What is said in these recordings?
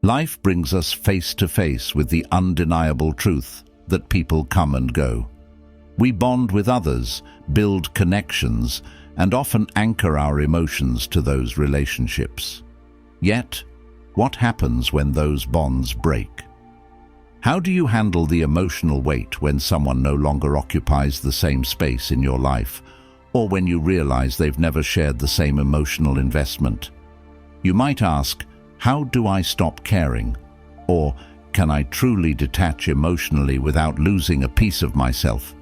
Life brings us face to face with the undeniable truth that people come and go. We bond with others, build connections, and often anchor our emotions to those relationships. Yet, what happens when those bonds break? How do you handle the emotional weight when someone no longer occupies the same space in your life, or when you realize they've never shared the same emotional investment? You might ask, how do I stop caring? Or, can I truly detach emotionally without losing a piece of myself?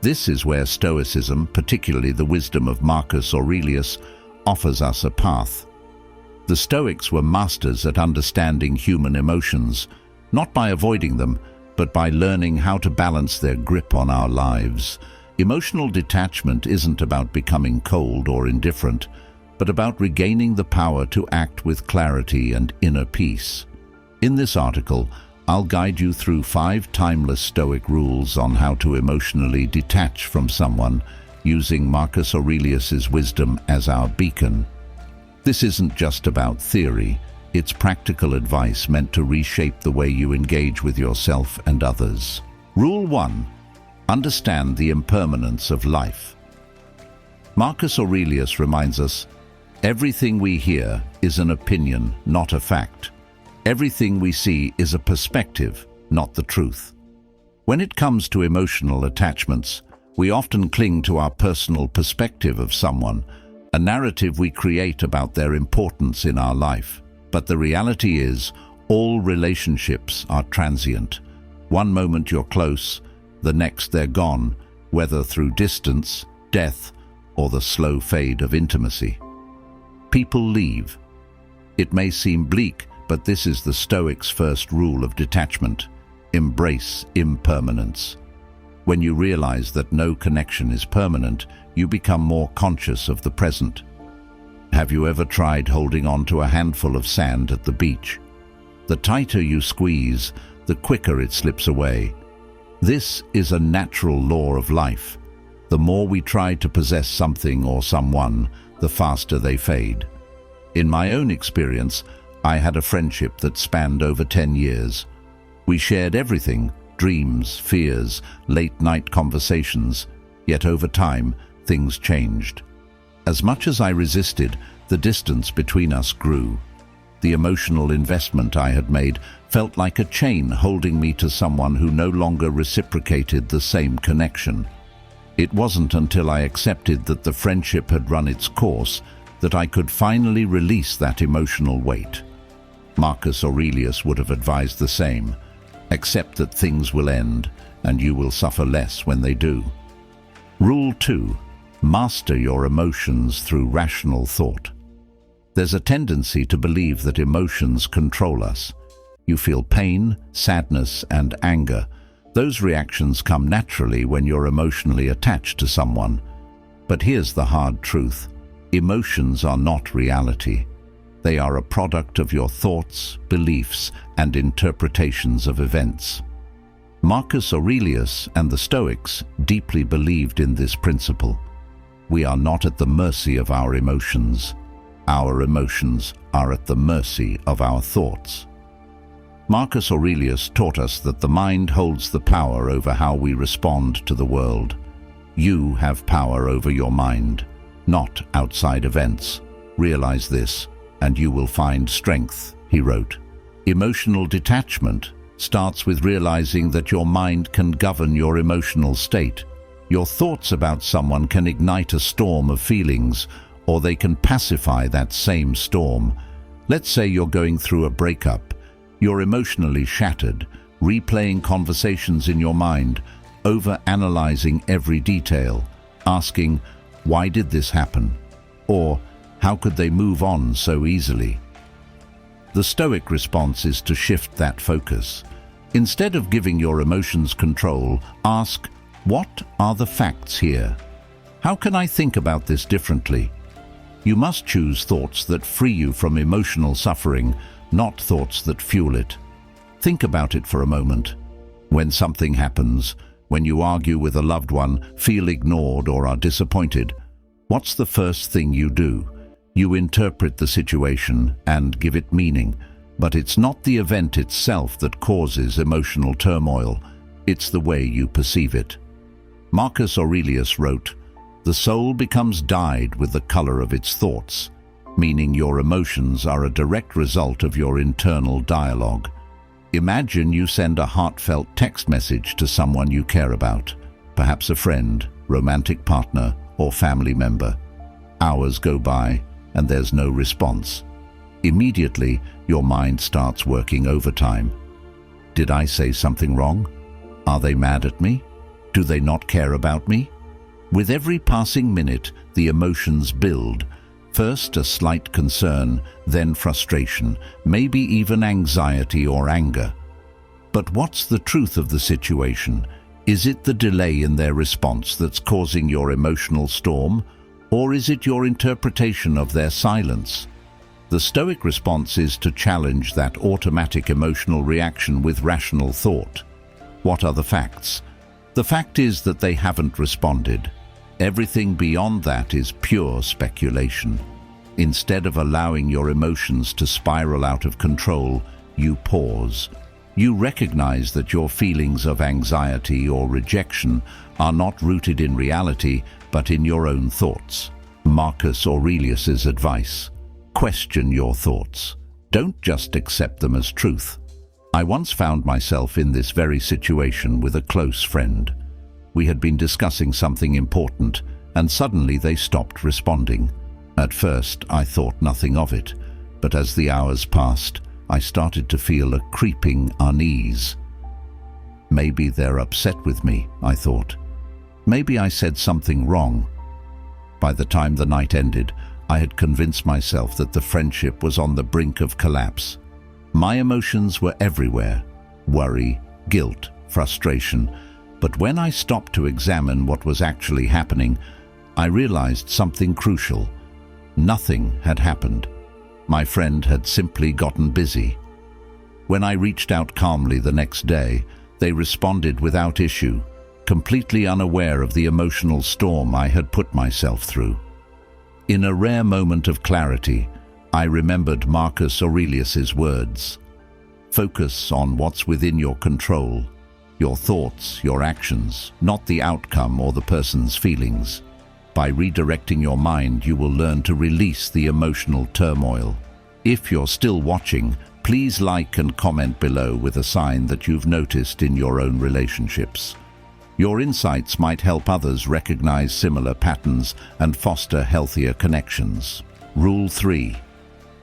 This is where Stoicism, particularly the wisdom of Marcus Aurelius, offers us a path. The Stoics were masters at understanding human emotions, not by avoiding them, but by learning how to balance their grip on our lives. Emotional detachment isn't about becoming cold or indifferent, but about regaining the power to act with clarity and inner peace. In this article, I'll guide you through 5 timeless Stoic rules on how to emotionally detach from someone, using Marcus Aurelius's wisdom as our beacon. This isn't just about theory, it's practical advice meant to reshape the way you engage with yourself and others. Rule 1. Understand the impermanence of life. Marcus Aurelius reminds us, everything we hear is an opinion, not a fact. Everything we see is a perspective, not the truth. When it comes to emotional attachments, we often cling to our personal perspective of someone, a narrative we create about their importance in our life. But the reality is, all relationships are transient. One moment you're close, the next they're gone, whether through distance, death, or the slow fade of intimacy. People leave. It may seem bleak, but this is the Stoics' first rule of detachment. Embrace impermanence. When you realize that no connection is permanent, you become more conscious of the present. Have you ever tried holding on to a handful of sand at the beach? The tighter you squeeze, the quicker it slips away. This is a natural law of life. The more we try to possess something or someone, the faster they fade. In my own experience, I had a friendship that spanned over 10 years. We shared everything, dreams, fears, late-night conversations, yet over time, things changed. As much as I resisted, the distance between us grew. The emotional investment I had made felt like a chain holding me to someone who no longer reciprocated the same connection. It wasn't until I accepted that the friendship had run its course that I could finally release that emotional weight. Marcus Aurelius would have advised the same. Accept that things will end, and you will suffer less when they do. Rule 2. Master your emotions through rational thought. There's a tendency to believe that emotions control us. You feel pain, sadness, and anger. Those reactions come naturally when you're emotionally attached to someone. But here's the hard truth. Emotions are not reality. They are a product of your thoughts, beliefs, and interpretations of events. Marcus Aurelius and the Stoics deeply believed in this principle. We are not at the mercy of our emotions. Our emotions are at the mercy of our thoughts. Marcus Aurelius taught us that the mind holds the power over how we respond to the world. You have power over your mind, not outside events. Realize this, and you will find strength, he wrote. Emotional detachment starts with realizing that your mind can govern your emotional state. Your thoughts about someone can ignite a storm of feelings, or they can pacify that same storm. Let's say you're going through a breakup. You're emotionally shattered, replaying conversations in your mind, over-analyzing every detail, asking, why did this happen? Or, how could they move on so easily? The Stoic response is to shift that focus. Instead of giving your emotions control, ask, what are the facts here? How can I think about this differently? You must choose thoughts that free you from emotional suffering, not thoughts that fuel it. Think about it for a moment. When something happens, when you argue with a loved one, feel ignored or are disappointed, what's the first thing you do? You interpret the situation and give it meaning. But it's not the event itself that causes emotional turmoil, it's the way you perceive it. Marcus Aurelius wrote, "The soul becomes dyed with the color of its thoughts," meaning your emotions are a direct result of your internal dialogue. Imagine you send a heartfelt text message to someone you care about, perhaps a friend, romantic partner, or family member. Hours go by and there's no response. Immediately, your mind starts working overtime. Did I say something wrong? Are they mad at me? Do they not care about me? With every passing minute, the emotions build. First a slight concern, then frustration, maybe even anxiety or anger. But what's the truth of the situation? Is it the delay in their response that's causing your emotional storm, or is it your interpretation of their silence? The Stoic response is to challenge that automatic emotional reaction with rational thought. What are the facts? The fact is that they haven't responded. Everything beyond that is pure speculation. Instead of allowing your emotions to spiral out of control, you pause. You recognize that your feelings of anxiety or rejection are not rooted in reality, but in your own thoughts. Marcus Aurelius's advice: question your thoughts. Don't just accept them as truth. I once found myself in this very situation with a close friend. We had been discussing something important, and suddenly they stopped responding. At first, I thought nothing of it, but as the hours passed, I started to feel a creeping unease. Maybe they're upset with me, I thought. Maybe I said something wrong. By the time the night ended, I had convinced myself that the friendship was on the brink of collapse. My emotions were everywhere: worry, guilt, frustration. But when I stopped to examine what was actually happening, I realized something crucial. Nothing had happened. My friend had simply gotten busy. When I reached out calmly the next day, they responded without issue, completely unaware of the emotional storm I had put myself through. In a rare moment of clarity, I remembered Marcus Aurelius's words: "Focus on what's within your control, your thoughts, your actions, not the outcome or the person's feelings. By redirecting your mind, you will learn to release the emotional turmoil." If you're still watching, please like and comment below with a sign that you've noticed in your own relationships. Your insights might help others recognize similar patterns and foster healthier connections. Rule 3.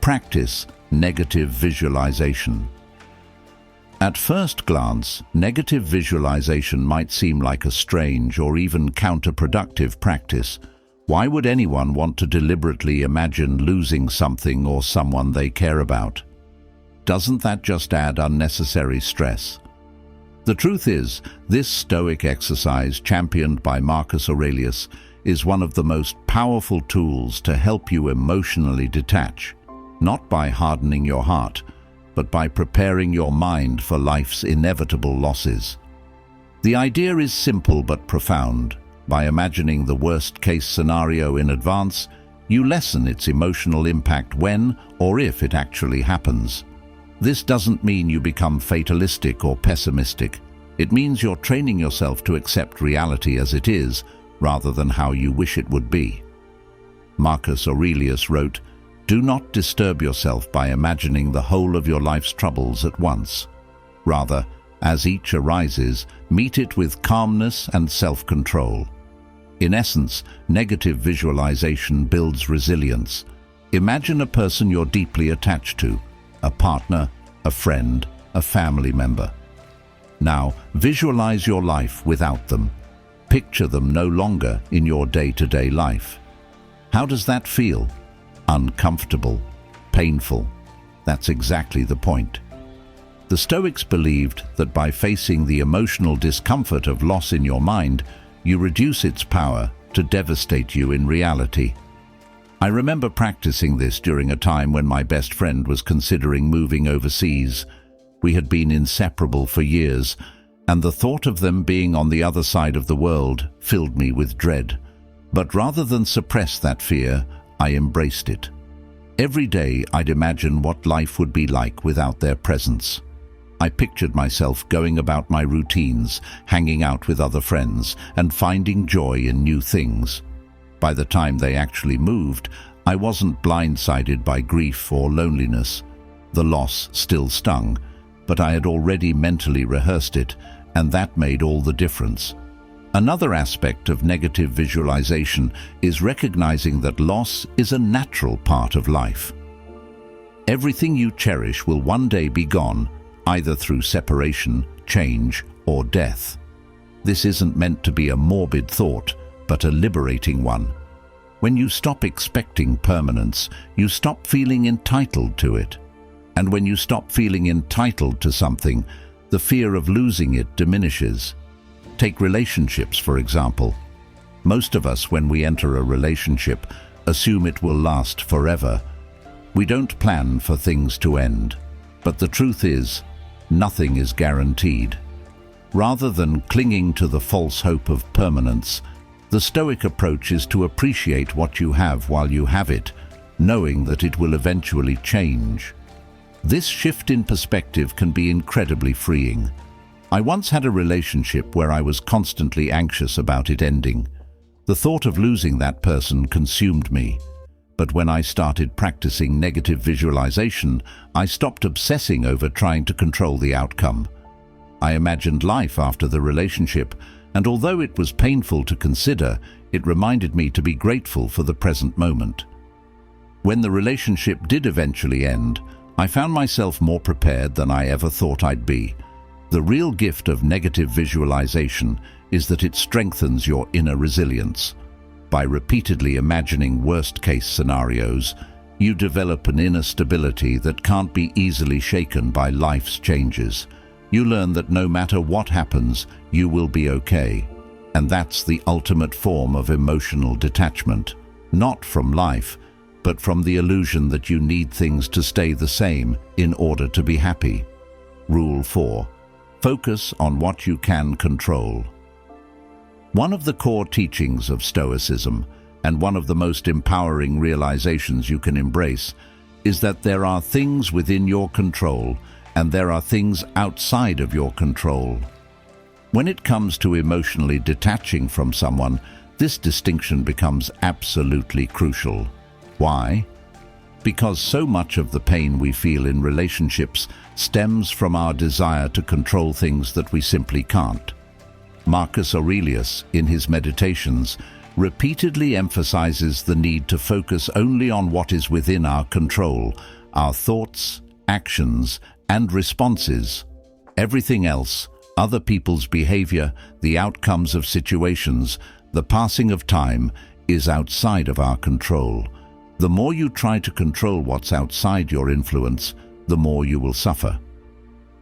Practice negative visualization. At first glance, negative visualization might seem like a strange or even counterproductive practice. Why would anyone want to deliberately imagine losing something or someone they care about? Doesn't that just add unnecessary stress? The truth is, this Stoic exercise, championed by Marcus Aurelius, is one of the most powerful tools to help you emotionally detach, not by hardening your heart, but by preparing your mind for life's inevitable losses. The idea is simple but profound. By imagining the worst-case scenario in advance, you lessen its emotional impact when or if it actually happens. This doesn't mean you become fatalistic or pessimistic. It means you're training yourself to accept reality as it is, rather than how you wish it would be. Marcus Aurelius wrote, "Do not disturb yourself by imagining the whole of your life's troubles at once. Rather, as each arises, meet it with calmness and self-control." In essence, negative visualization builds resilience. Imagine a person you're deeply attached to, a partner, a friend, a family member. Now, visualize your life without them. Picture them no longer in your day-to-day life. How does that feel? Uncomfortable, painful. That's exactly the point. The Stoics believed that by facing the emotional discomfort of loss in your mind, you reduce its power to devastate you in reality. I remember practicing this during a time when my best friend was considering moving overseas. We had been inseparable for years, and the thought of them being on the other side of the world filled me with dread. But rather than suppress that fear, I embraced it. Every day I'd imagine what life would be like without their presence. I pictured myself going about my routines, hanging out with other friends, and finding joy in new things. By the time they actually moved, I wasn't blindsided by grief or loneliness. The loss still stung, but I had already mentally rehearsed it, and that made all the difference. Another aspect of negative visualization is recognizing that loss is a natural part of life. Everything you cherish will one day be gone, either through separation, change, or death. This isn't meant to be a morbid thought, but a liberating one. When you stop expecting permanence, you stop feeling entitled to it. And when you stop feeling entitled to something, the fear of losing it diminishes. Take relationships, for example. Most of us, when we enter a relationship, assume it will last forever. We don't plan for things to end. But the truth is, nothing is guaranteed. Rather than clinging to the false hope of permanence, the Stoic approach is to appreciate what you have while you have it, knowing that it will eventually change. This shift in perspective can be incredibly freeing. I once had a relationship where I was constantly anxious about it ending. The thought of losing that person consumed me. But when I started practicing negative visualization, I stopped obsessing over trying to control the outcome. I imagined life after the relationship, and although it was painful to consider, it reminded me to be grateful for the present moment. When the relationship did eventually end, I found myself more prepared than I ever thought I'd be. The real gift of negative visualization is that it strengthens your inner resilience. By repeatedly imagining worst-case scenarios, you develop an inner stability that can't be easily shaken by life's changes. You learn that no matter what happens, you will be okay. And that's the ultimate form of emotional detachment, not from life, but from the illusion that you need things to stay the same in order to be happy. Rule 4. Focus on what you can control. One of the core teachings of Stoicism, and one of the most empowering realizations you can embrace, is that there are things within your control and there are things outside of your control. When it comes to emotionally detaching from someone, this distinction becomes absolutely crucial. Why? Because so much of the pain we feel in relationships stems from our desire to control things that we simply can't. Marcus Aurelius, in his Meditations, repeatedly emphasizes the need to focus only on what is within our control, our thoughts, actions, and responses. Everything else, other people's behavior, the outcomes of situations, the passing of time, is outside of our control. The more you try to control what's outside your influence, the more you will suffer.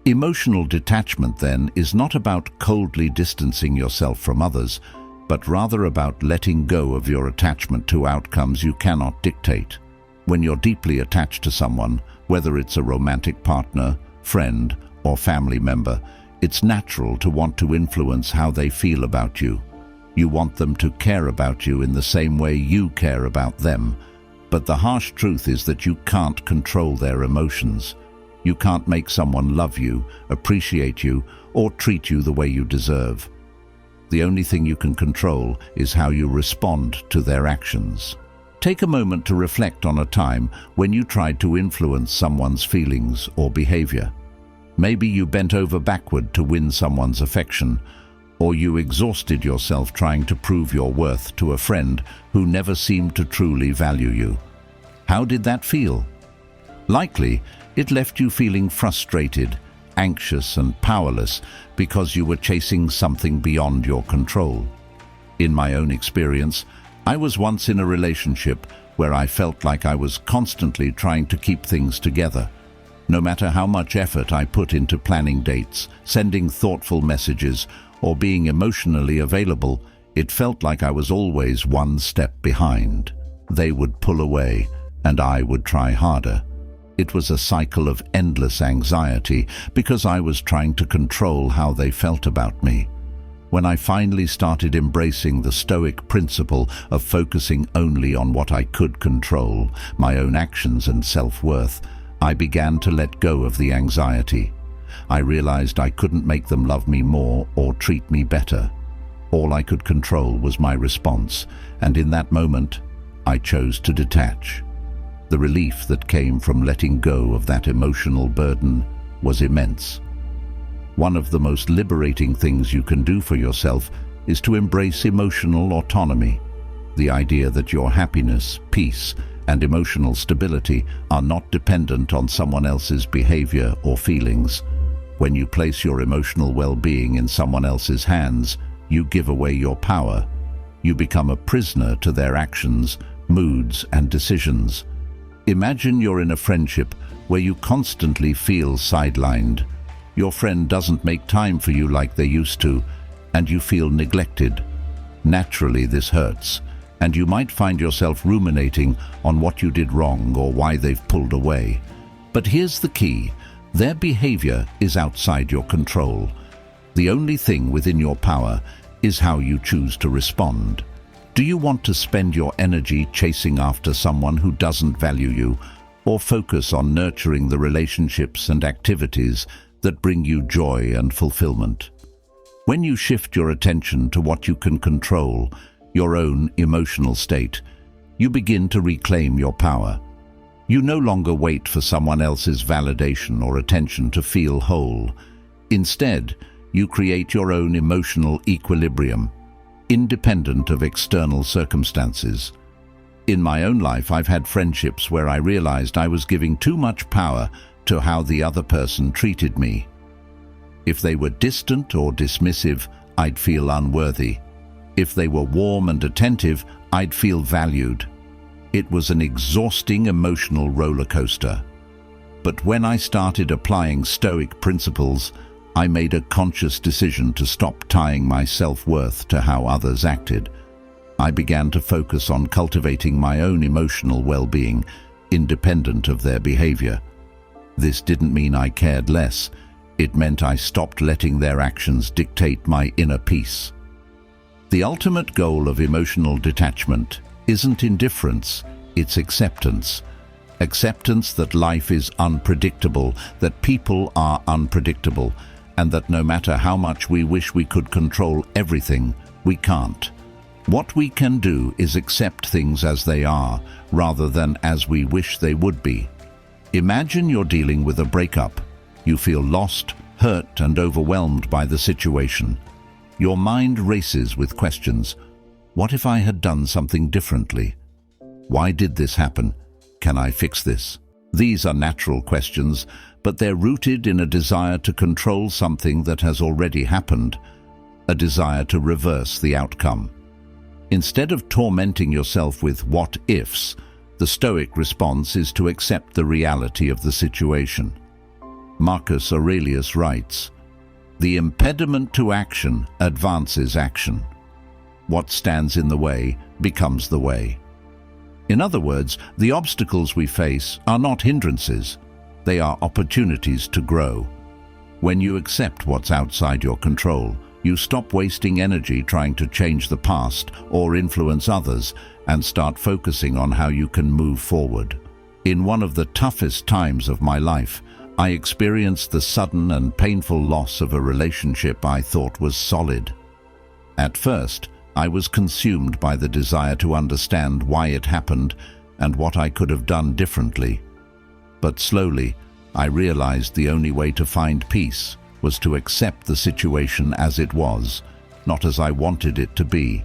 Emotional detachment, then, is not about coldly distancing yourself from others, but rather about letting go of your attachment to outcomes you cannot dictate. When you're deeply attached to someone, whether it's a romantic partner, friend, or family member, it's natural to want to influence how they feel about you. You want them to care about you in the same way you care about them. But the harsh truth is that you can't control their emotions. You can't make someone love you, appreciate you, or treat you the way you deserve. The only thing you can control is how you respond to their actions. Take a moment to reflect on a time when you tried to influence someone's feelings or behavior. Maybe you bent over backward to win someone's affection, or you exhausted yourself trying to prove your worth to a friend who never seemed to truly value you. How did that feel? Likely, it left you feeling frustrated, anxious, and powerless because you were chasing something beyond your control. In my own experience, I was once in a relationship where I felt like I was constantly trying to keep things together. No matter how much effort I put into planning dates, sending thoughtful messages, or being emotionally available, it felt like I was always one step behind. They would pull away, and I would try harder. It was a cycle of endless anxiety because I was trying to control how they felt about me. When I finally started embracing the Stoic principle of focusing only on what I could control, my own actions and self-worth, I began to let go of the anxiety. I realized I couldn't make them love me more or treat me better. All I could control was my response, and in that moment, I chose to detach. The relief that came from letting go of that emotional burden was immense. One of the most liberating things you can do for yourself is to embrace emotional autonomy. The idea that your happiness, peace, and emotional stability are not dependent on someone else's behavior or feelings. When you place your emotional well-being in someone else's hands, you give away your power. You become a prisoner to their actions, moods, and decisions. Imagine you're in a friendship where you constantly feel sidelined. Your friend doesn't make time for you like they used to, and you feel neglected. Naturally, this hurts, and you might find yourself ruminating on what you did wrong or why they've pulled away. But here's the key: their behavior is outside your control. The only thing within your power is how you choose to respond. Do you want to spend your energy chasing after someone who doesn't value you, or focus on nurturing the relationships and activities that bring you joy and fulfillment? When you shift your attention to what you can control, your own emotional state, you begin to reclaim your power. You no longer wait for someone else's validation or attention to feel whole. Instead, you create your own emotional equilibrium, independent of external circumstances. In my own life, I've had friendships where I realized I was giving too much power to how the other person treated me. If they were distant or dismissive, I'd feel unworthy. If they were warm and attentive, I'd feel valued. It was an exhausting emotional roller coaster. But when I started applying Stoic principles, I made a conscious decision to stop tying my self-worth to how others acted. I began to focus on cultivating my own emotional well-being, independent of their behavior. This didn't mean I cared less. It meant I stopped letting their actions dictate my inner peace. The ultimate goal of emotional detachment isn't indifference, it's acceptance. Acceptance that life is unpredictable, that people are unpredictable, and that no matter how much we wish we could control everything, we can't. What we can do is accept things as they are, rather than as we wish they would be. Imagine you're dealing with a breakup. You feel lost, hurt, and overwhelmed by the situation. Your mind races with questions. What if I had done something differently? Why did this happen? Can I fix this? These are natural questions, but they're rooted in a desire to control something that has already happened, a desire to reverse the outcome. Instead of tormenting yourself with what-ifs, the Stoic response is to accept the reality of the situation. Marcus Aurelius writes, "The impediment to action advances action. What stands in the way becomes the way." In other words, the obstacles we face are not hindrances, they are opportunities to grow. When you accept what's outside your control, you stop wasting energy trying to change the past or influence others and start focusing on how you can move forward. In one of the toughest times of my life, I experienced the sudden and painful loss of a relationship I thought was solid. At first, I was consumed by the desire to understand why it happened and what I could have done differently. But slowly, I realized the only way to find peace was to accept the situation as it was, not as I wanted it to be.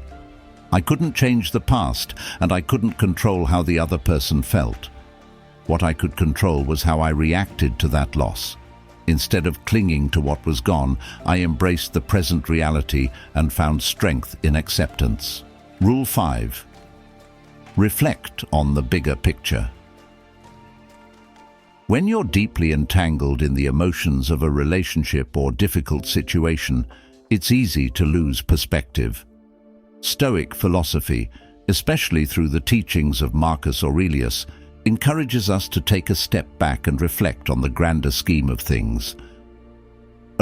I couldn't change the past, and I couldn't control how the other person felt. What I could control was how I reacted to that loss. Instead of clinging to what was gone, I embraced the present reality and found strength in acceptance. Rule 5. Reflect on the bigger picture. When you're deeply entangled in the emotions of a relationship or difficult situation, it's easy to lose perspective. Stoic philosophy, especially through the teachings of Marcus Aurelius, encourages us to take a step back and reflect on the grander scheme of things.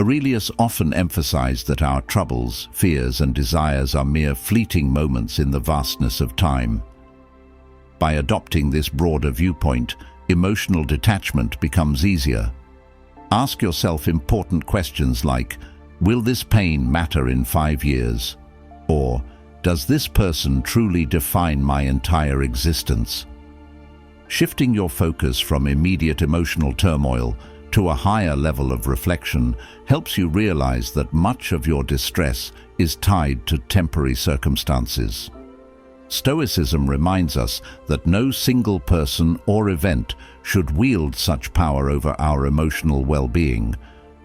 Aurelius often emphasized that our troubles, fears, and desires are mere fleeting moments in the vastness of time. By adopting this broader viewpoint, emotional detachment becomes easier. Ask yourself important questions like, will this pain matter in 5 years? Or, does this person truly define my entire existence? Shifting your focus from immediate emotional turmoil to a higher level of reflection helps you realize that much of your distress is tied to temporary circumstances. Stoicism reminds us that no single person or event should wield such power over our emotional well-being.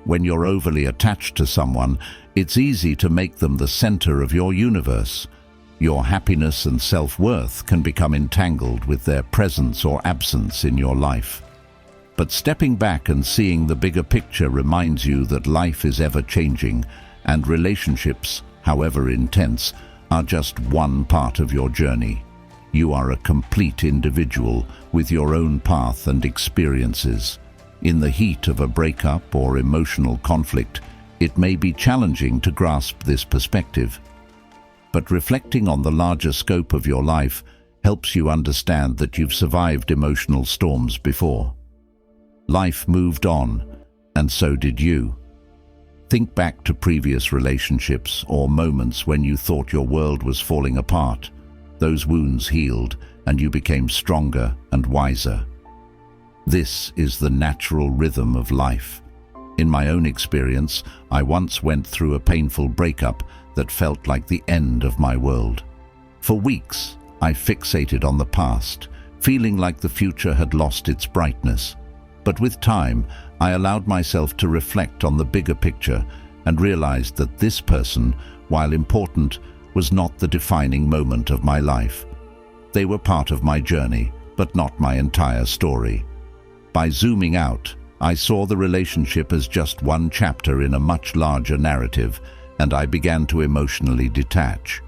When you're overly attached to someone, it's easy to make them the center of your universe. Your happiness and self-worth can become entangled with their presence or absence in your life. But stepping back and seeing the bigger picture reminds you that life is ever-changing, and relationships, however intense, are just one part of your journey. You are a complete individual with your own path and experiences. In the heat of a breakup or emotional conflict, it may be challenging to grasp this perspective. But reflecting on the larger scope of your life helps you understand that you've survived emotional storms before. Life moved on, and so did you. Think back to previous relationships or moments when you thought your world was falling apart. Those wounds healed, and you became stronger and wiser. This is the natural rhythm of life. In my own experience, I once went through a painful breakup that felt like the end of my world. For weeks, I fixated on the past, feeling like the future had lost its brightness. But with time, I allowed myself to reflect on the bigger picture and realized that this person, while important, was not the defining moment of my life. They were part of my journey, but not my entire story. By zooming out, I saw the relationship as just one chapter in a much larger narrative, and I began to emotionally detach.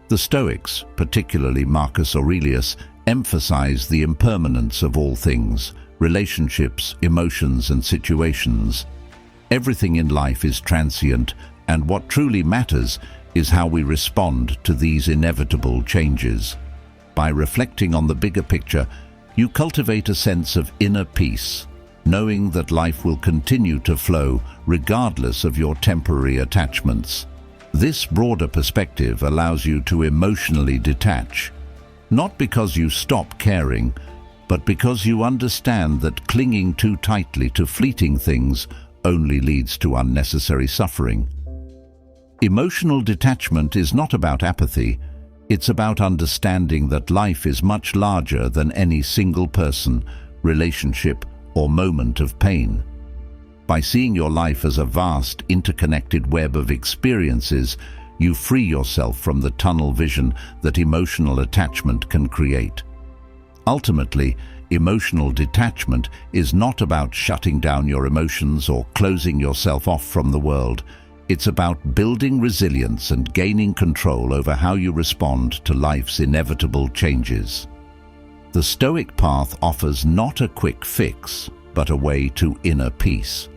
The Stoics, particularly Marcus Aurelius, emphasized the impermanence of all things: relationships, emotions, and situations. Everything in life is transient, and what truly matters is how we respond to these inevitable changes. By reflecting on the bigger picture, you cultivate a sense of inner peace, knowing that life will continue to flow regardless of your temporary attachments. This broader perspective allows you to emotionally detach, not because you stop caring, but because you understand that clinging too tightly to fleeting things only leads to unnecessary suffering. Emotional detachment is not about apathy. It's about understanding that life is much larger than any single person, relationship, or moment of pain. By seeing your life as a vast, interconnected web of experiences, you free yourself from the tunnel vision that emotional attachment can create. Ultimately, emotional detachment is not about shutting down your emotions or closing yourself off from the world. It's about building resilience and gaining control over how you respond to life's inevitable changes. The Stoic path offers not a quick fix, but a way to inner peace.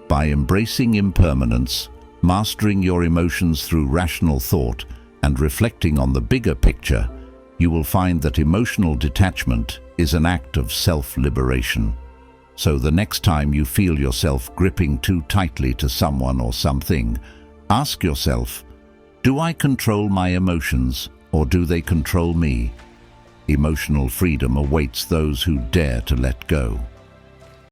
By embracing impermanence, mastering your emotions through rational thought, and reflecting on the bigger picture, you will find that emotional detachment is an act of self-liberation. So the next time you feel yourself gripping too tightly to someone or something, ask yourself, do I control my emotions or do they control me? Emotional freedom awaits those who dare to let go.